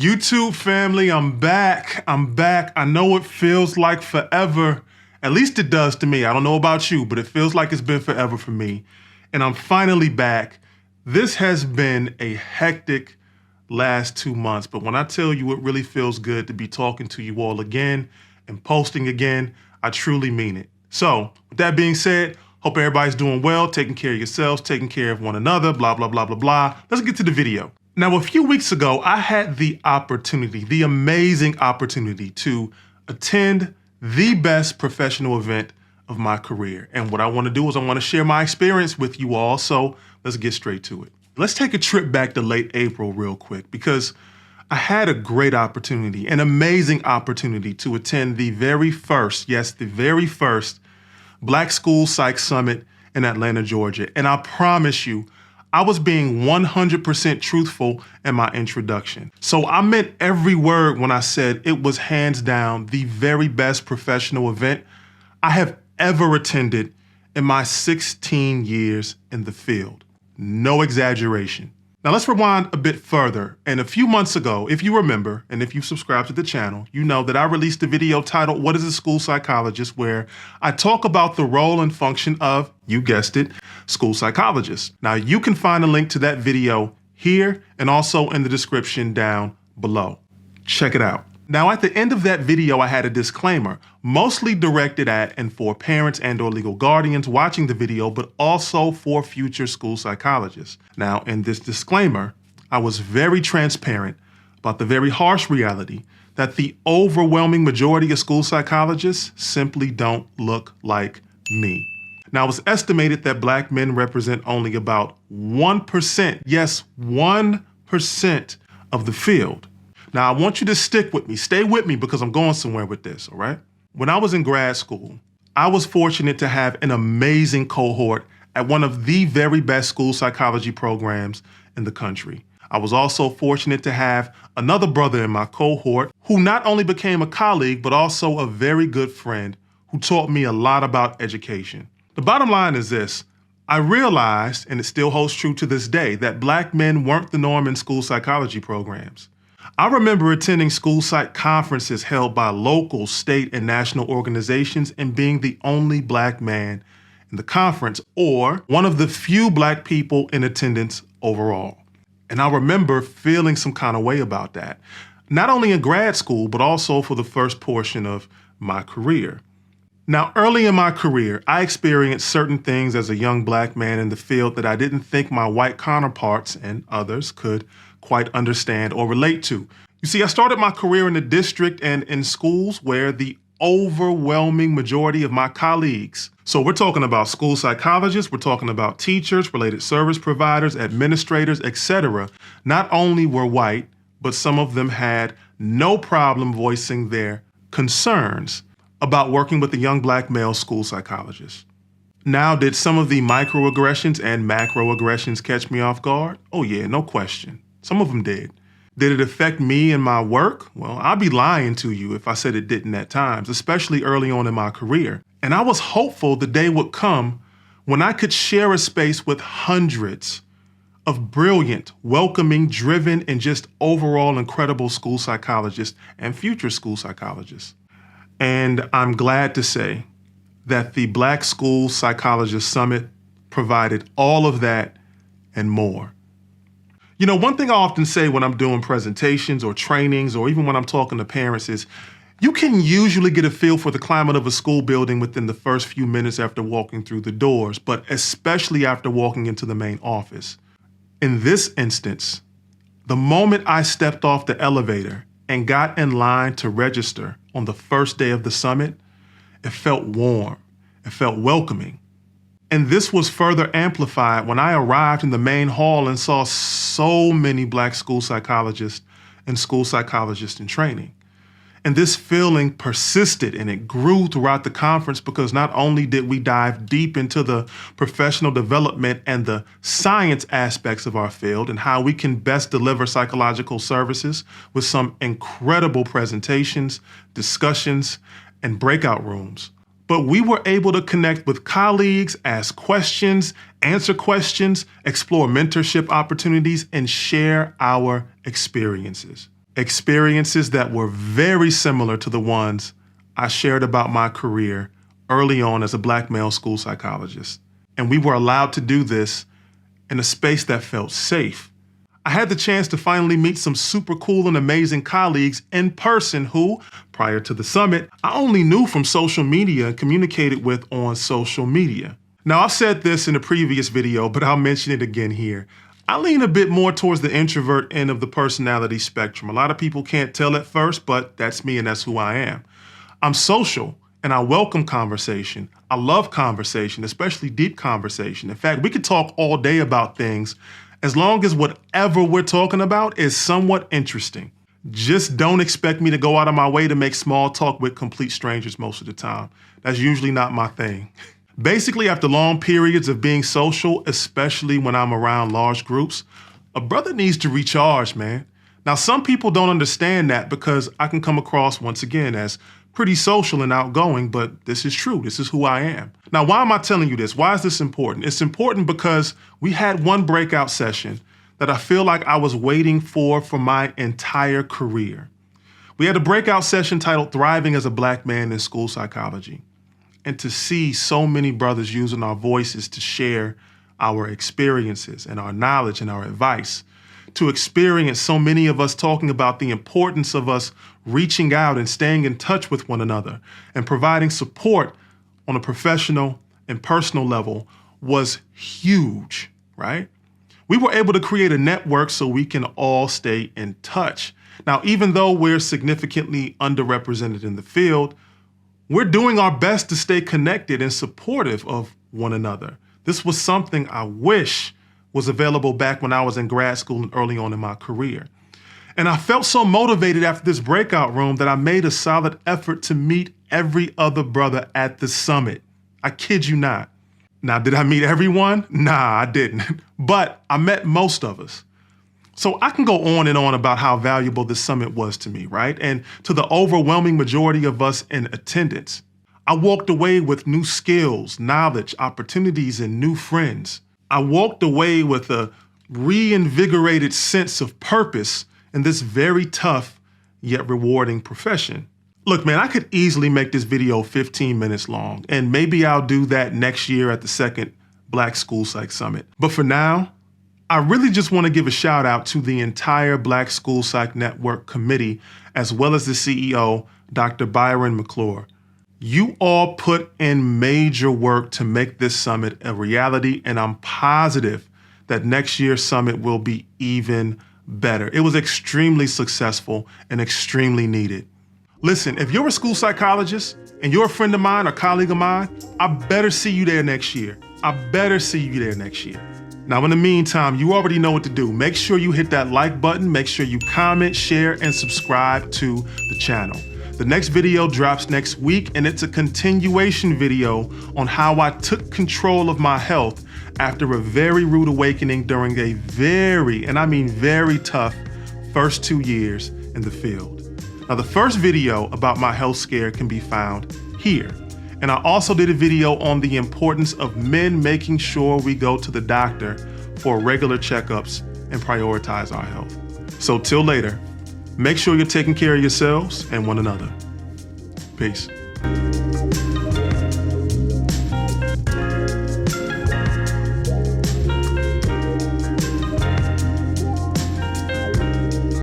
YouTube family, I'm back. I know it feels like forever. At least it does to me. I don't know about you, but it feels like it's been forever for me. And I'm finally back. This has been a hectic last 2 months, but when I tell you it really feels good to be talking to you all again and posting again, I truly mean it. So with that being said, hope everybody's doing well, taking care of yourselves, taking care of one another, blah, blah, blah, blah, blah. Let's get to the video. Now, a few weeks ago, I had the amazing opportunity to attend the best professional event of my career. And what I want to do is I want to share my experience with you all. So let's get straight to it. Let's take a trip back to late April real quick, because I had a great opportunity, an amazing opportunity to attend the very first, yes, the very first Black School Psych Summit in Atlanta, Georgia. And I promise you, I was being 100% truthful in my introduction. So I meant every word when I said it was hands down the very best professional event I have ever attended in my 16 years in the field. No exaggeration. Now let's rewind a bit further. And a few months ago, if you remember, and if you subscribe to the channel, you know that I released a video titled, "What is a School Psychologist?" where I talk about the role and function of, you guessed it, school psychologists. Now you can find a link to that video here and also in the description down below. Check it out. Now at the end of that video, I had a disclaimer, mostly directed at and for parents and or legal guardians watching the video, but also for future school psychologists. Now in this disclaimer, I was very transparent about the very harsh reality that the overwhelming majority of school psychologists simply don't look like me. Now, it was estimated that Black men represent only about 1%, yes, 1% of the field. Now, I want you to stick with me, stay with me, because I'm going somewhere with this, all right? When I was in grad school, I was fortunate to have an amazing cohort at one of the very best school psychology programs in the country. I was also fortunate to have another brother in my cohort who not only became a colleague, but also a very good friend who taught me a lot about education. The bottom line is this: I realized, and it still holds true to this day, that Black men weren't the norm in school psychology programs. I remember attending school psych conferences held by local, state, and national organizations and being the only Black man in the conference, or one of the few Black people in attendance overall. And I remember feeling some kind of way about that, not only in grad school, but also for the first portion of my career. Now, early in my career, I experienced certain things as a young Black man in the field that I didn't think my white counterparts and others could quite understand or relate to. You see, I started my career in the district and in schools where the overwhelming majority of my colleagues, so we're talking about school psychologists, we're talking about teachers, related service providers, administrators, etc., not only were white, but some of them had no problem voicing their concerns about working with a young Black male school psychologist. Now, did some of the microaggressions and macroaggressions catch me off guard? Oh yeah, no question. Some of them did. Did it affect me and my work? Well, I'd be lying to you if I said it didn't at times, especially early on in my career. And I was hopeful the day would come when I could share a space with hundreds of brilliant, welcoming, driven, and just overall incredible school psychologists and future school psychologists. And I'm glad to say that the Black School Psychologist Summit provided all of that and more. You know, one thing I often say when I'm doing presentations or trainings, or even when I'm talking to parents, is you can usually get a feel for the climate of a school building within the first few minutes after walking through the doors, but especially after walking into the main office. In this instance, the moment I stepped off the elevator and got in line to register on the first day of the summit, it felt warm, it felt welcoming. And this was further amplified when I arrived in the main hall and saw so many Black school psychologists and school psychologists in training. And this feeling persisted and it grew throughout the conference, because not only did we dive deep into the professional development and the science aspects of our field and how we can best deliver psychological services with some incredible presentations, discussions, and breakout rooms, but we were able to connect with colleagues, ask questions, answer questions, explore mentorship opportunities, and share our experiences. Experiences that were very similar to the ones I shared about my career early on as a Black male school psychologist. And we were allowed to do this in a space that felt safe. I had the chance to finally meet some super cool and amazing colleagues in person who, prior to the summit, I only knew from social media and communicated with on social media. Now, I've said this in a previous video, but I'll mention it again here. I lean a bit more towards the introvert end of the personality spectrum. A lot of people can't tell at first, but that's me and that's who I am. I'm social and I welcome conversation. I love conversation, especially deep conversation. In fact, we could talk all day about things as long as whatever we're talking about is somewhat interesting. Just don't expect me to go out of my way to make small talk with complete strangers most of the time. That's usually not my thing. Basically, after long periods of being social, especially when I'm around large groups, a brother needs to recharge, man. Now, some people don't understand that because I can come across, once again, as pretty social and outgoing, but this is true. This is who I am. Now, why am I telling you this? Why is this important? It's important because we had one breakout session that I feel like I was waiting for my entire career. We had a breakout session titled Thriving as a Black Man in School Psychology. And to see so many brothers using our voices to share our experiences and our knowledge and our advice, to experience so many of us talking about the importance of us reaching out and staying in touch with one another and providing support on a professional and personal level was huge, right? We were able to create a network so we can all stay in touch. Now, even though we're significantly underrepresented in the field, we're doing our best to stay connected and supportive of one another. This was something I wish was available back when I was in grad school and early on in my career. And I felt so motivated after this breakout room that I made a solid effort to meet every other brother at the summit. I kid you not. Now, did I meet everyone? Nah, I didn't. But I met most of us. So I can go on and on about how valuable this summit was to me, right? And to the overwhelming majority of us in attendance. I walked away with new skills, knowledge, opportunities, and new friends. I walked away with a reinvigorated sense of purpose in this very tough yet rewarding profession. Look, man, I could easily make this video 15 minutes long, and maybe I'll do that next year at the second Black School Psych Summit. But for now, I really just want to give a shout out to the entire Black School Psych Network committee, as well as the CEO, Dr. Byron McClure. You all put in major work to make this summit a reality, and I'm positive that next year's summit will be even better. It was extremely successful and extremely needed. Listen, if you're a school psychologist and you're a friend of mine or colleague of mine, I better see you there next year. I better see you there next year. Now, in the meantime, you already know what to do. Make sure you hit that like button, make sure you comment, share, and subscribe to the channel. The next video drops next week, and it's a continuation video on how I took control of my health after a very rude awakening during a very, and I mean very tough, first 2 years in the field. Now, the first video about my health scare can be found here. And I also did a video on the importance of men making sure we go to the doctor for regular checkups and prioritize our health. So till later, make sure you're taking care of yourselves and one another. Peace.